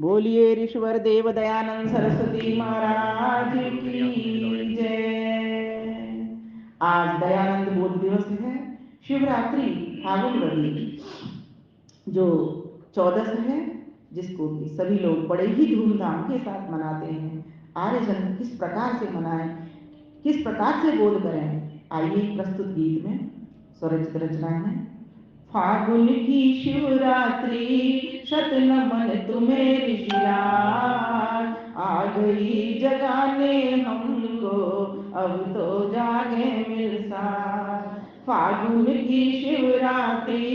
बोलिए ऋषिवर देव दयानंद सरस्वती महाराज की जय। आज दयानंद बोध दिवस है, शिवरात्रि फागुन रवि जो 14 है, जिसको कि सभी लोग बड़े ही धूमधाम के साथ मनाते हैं। आर्यजन किस प्रकार से मनाएं, किस प्रकार से बोध करें, आइए प्रस्तुत गीत में स्वरचित रचना है। फागुन की शिवरात्रि शत नमन तुम्हें ऋषिराज, आ गई जगाने हमको अब तो जागे मिलसार। फागुन की शिवरात्रि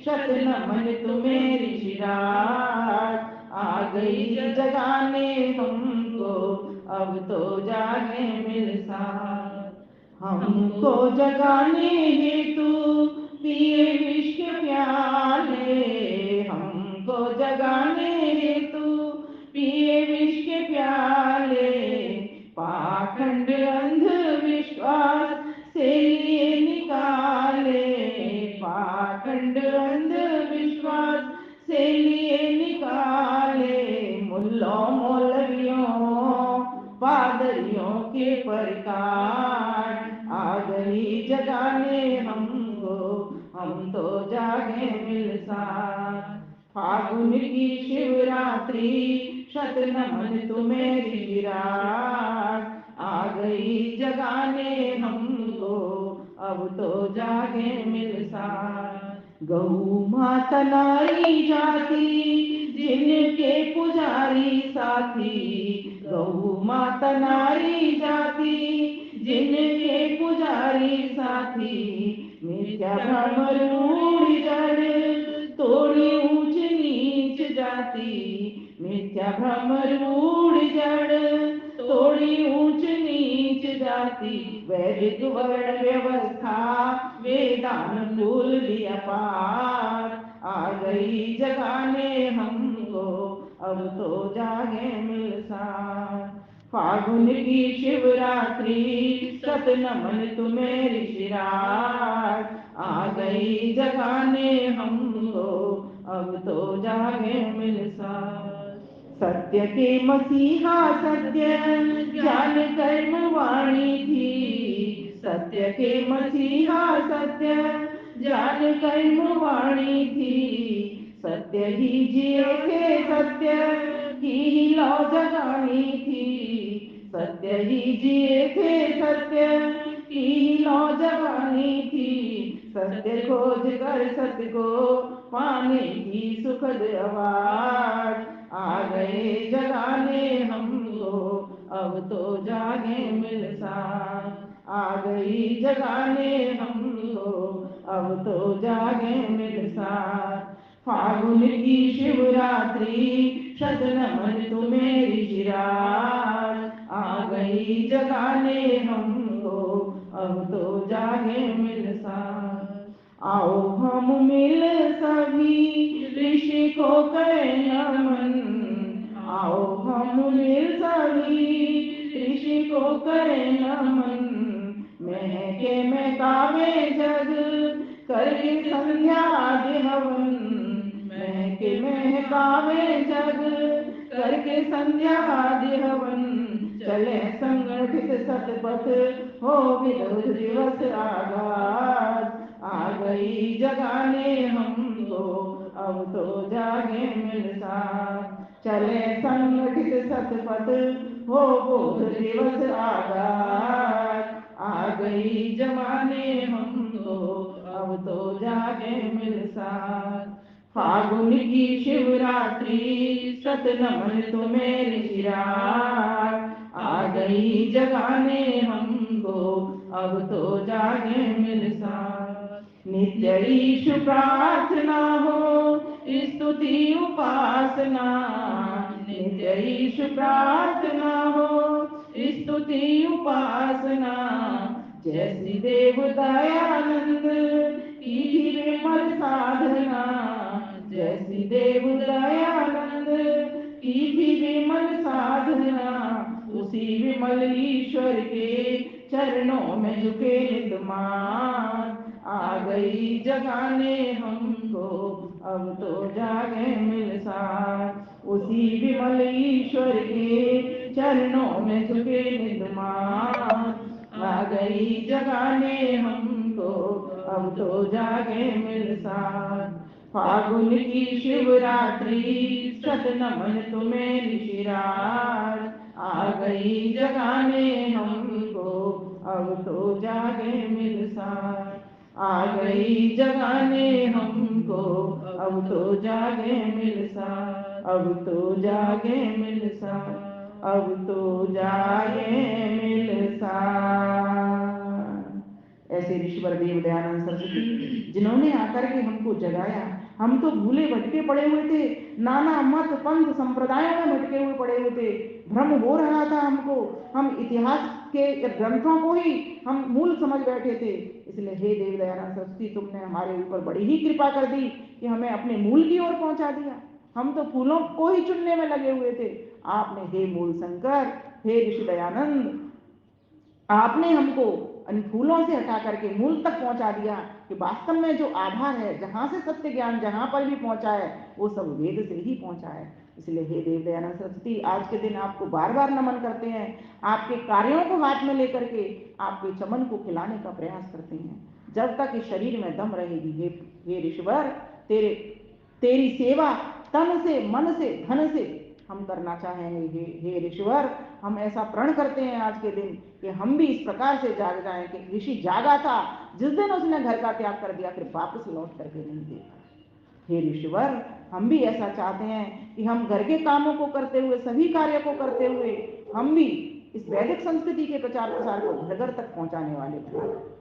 शत नमन तुम्हें ऋषिराज, आ गई जगाने हमको अब तो जागे मिलसार। हमको जगाने हेतु पिए विष के प्याले, हमको जगाने हेतु पिए विष के प्याले, पाखंड अंधविश्वास से लिए निकाले, पाखंड अंधविश्वास से लिए निकाले। मुल्लों मौलवियों पादरियों के प्रकार, आ गई जगाने हमको हम तो जागे मिलसार। फागुन की शिवरात्रि शत नमन तुम्हें ऋषिराज, आ गई जगाने हमको अब तो जागे मिलसार। गौ माता नारी जाति जिनके पुजारी साथी, गौ माता नारी जाति जिनके पुजारी साथी, मिथ्या भ्रम रूढ़ जड़ तोड़ी ऊंच नीच जाति, मिथ्या भ्रम रूढ़ जड़ तोड़ी ऊंच नीच जाति। वैदिक वर्ण व्यवस्था वेदानुकूल दिया पार, आ गई जगाने हमको अब तो जागे मिलसार। फागुन की शिवरात्रि शत नमन तुम्हें ऋषिराज, आ गई जगाने हमको अब तो जागे मिलसार। सत्य के मसीहा सत्य ज्ञान कर्म वाणी थी, सत्य के मसीहा सत्य ज्ञान कर्म वाणी थी। सत्य ही जिए थे, सत्य की लौ जगानी थी, सत्य ही जिए थे, सत्य की लौ जगानी थी। सत्य खोज कर सत्य को पाने की सुखद आवाज, आ गए जगाने हमको अब तो जागे मिलसार। आ गई जगाने हमको अब तो जागे मिलसार। फागुन की शिवरात्रि शत नमन तुम्हें ऋषिराज, आ गई जगाने हमको अब तो जागे मिलसार। आओ हम मिल सभी ऋषि को करें नमन, आओ हम मिल सभी ऋषि को करें नमन। महके महकावे जग करके संध्या आदि हवन, महके महकावे जग करके संध्या आदि हवन। चले संगठित सतपथ हो विरोध दिवस आगाज, आ गई जगाने हमको अब तो जागे मिलसार। चले संगठित सतपथ हो बोध दिवस आगाज, आ गई जमाने हमको अब तो जागे मिलसार। फागुन की शिवरात्रि शत नमन तुम्हें ऋषिराज, आ गई जगाने हमको अब तो जागे मिलसार। नित्य ईश प्रार्थना हो स्तुति उपासना, नित्य ईश प्रार्थना हो स्तुति उपासना। जैसी देव दयानंद की विमल साधना, जैसी देव दयानंद की विमल साधना। उसी विमल ईश्वर के चरणों में झुके नितमान, आ गई जगाने हमको अब तो जागे मिलसार। उसी विमल ईश्वर के चरणों में झुके निधमान। आ गई जगाने हमको, अब तो जागे मिल साथ। फागुन की शिवरात्रि, शत नमन तुम्हें ऋषिराज। आ गई जगाने हमको, अब तो जागे मिल साथ। आ गई जगाने हमको, अब तो जागे मिल साथ। अब तो जागे मिल साथ। अब तो जागे मिल साथ। ऐसे ऋषिवर देव दयानंद सरस्वती, जिन्होंने आकर के हमको जगाया। हम तो भूले भटके पड़े हुए थे, नाना मत पंथ संप्रदायों में भटके हुए पड़े हुए थे, भ्रम हो रहा था हमको। हम इतिहास के ग्रंथों को ही हम मूल समझ बैठे थे। इसलिए हे देव दयानंद सरस्वती, तुमने हमारे ऊपर बड़ी ही कृपा कर दी कि हमें अपने मूल की ओर पहुंचा दिया। हम तो फूलों को ही चुनने में लगे हुए थे। आपने हे मूल शंकर, हे ऋषि दयानंद, आपने हमको इन फूलों से हटा करके मूल तक पहुंचा दिया कि वास्तव में जो आधार है, जहां से सत्य ज्ञान जहां पर भी पहुंचा है, वो सब वेद से ही पहुंचा है। इसलिए हे देव दयानंद सरस्वती, आज के दिन आपको बार बार नमन करते हैं। आपके कार्यों को हाथ में लेकर के आपके चमन को खिलाने का प्रयास करते हैं। जब तक इस शरीर में दम रहेगी, हे ऋषिवर, तेरी सेवा तन से, मन से, धन से हम करना चाहेंगे। हे ऋषिवर, हम ऐसा प्रण करते हैं आज के दिन कि हम भी इस प्रकार से जाग जाएं कि ऋषि जागा था जिस दिन उसने घर का त्याग कर दिया, फिर वापस लौट करके नहीं देखा। हे ऋषिवर, हम भी ऐसा चाहते हैं कि हम घर के कामों को करते हुए, सभी कार्य को करते हुए, हम भी इस वैदिक संस्कृति के प्रचार प्रसार को घर घर तक पहुंचाने वाले बने।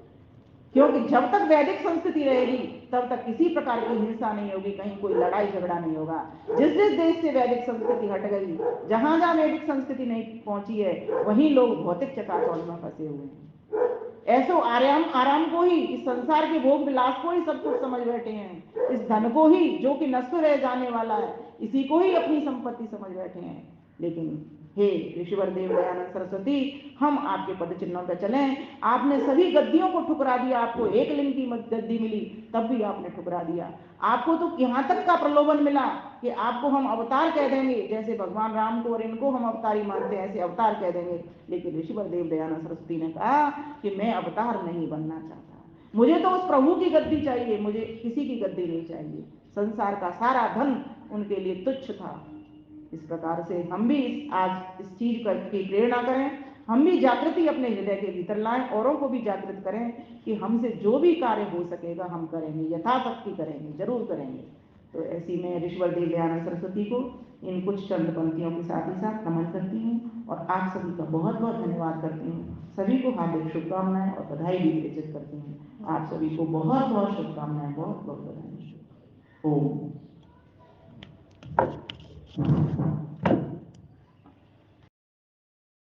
क्योंकि जब तक वैदिक संस्कृति रहेगी, तब तक किसी प्रकार की हिंसा नहीं होगी, कहीं कोई लड़ाई झगड़ा नहीं होगा। जिस जिस देश से वैदिक संस्कृति हट गई, जहां जहां वैदिक संस्कृति नहीं पहुंची है, वहीं लोग भौतिक चकाचौंध में फंसे हुए हैं। ऐसो आराम को ही, इस संसार के भोग विलास को ही सब कुछ समझ बैठे हैं। इस धन को ही, जो कि नष्ट रह जाने वाला है, इसी को ही अपनी संपत्ति समझ बैठे हैं। लेकिन हे ऋषिवर देव दयानंद सरस्वती, हम आपके पद चिन्हों पर चलें। आपने सभी गद्दियों को ठुकरा दिया। आपको एक लिंग की गद्दी मिली, तब भी आपने ठुकरा दिया। आपको तो यहां तक का प्रलोभन मिला कि आपको हम अवतार कह देंगे, जैसे भगवान राम को और इनको हम अवतारी मानते हैं, ऐसे अवतार कह देंगे। लेकिन ऋषिवर देव दयानंद सरस्वती ने कहा कि मैं अवतार नहीं बनना चाहता, मुझे तो उस प्रभु की गद्दी चाहिए, मुझे किसी की गद्दी नहीं चाहिए। संसार का सारा धन उनके लिए तुच्छ था। इस प्रकार से हम भी आज इस चीज की प्रेरणा करें, हम भी जागृति अपने हृदय के भीतर लाएं, औरों को भी जागृत करें कि हमसे जो भी कार्य हो सकेगा हम करेंगे, यथाशक्ति करेंगे, जरूर करेंगे। तो ऐसी मैं ऋषिवर देव दयानंद सरस्वती को इन कुछ चंद पंक्तियों के साथ ही साथ नमन करती हूँ और आप सभी का बहुत बहुत धन्यवाद करती हूँ। सभी को हार्दिक शुभकामनाएं और बधाई भी वितरित करती हूँ। आप सभी को बहुत बहुत शुभकामनाएं, बहुत बहुत बधाई। ओम।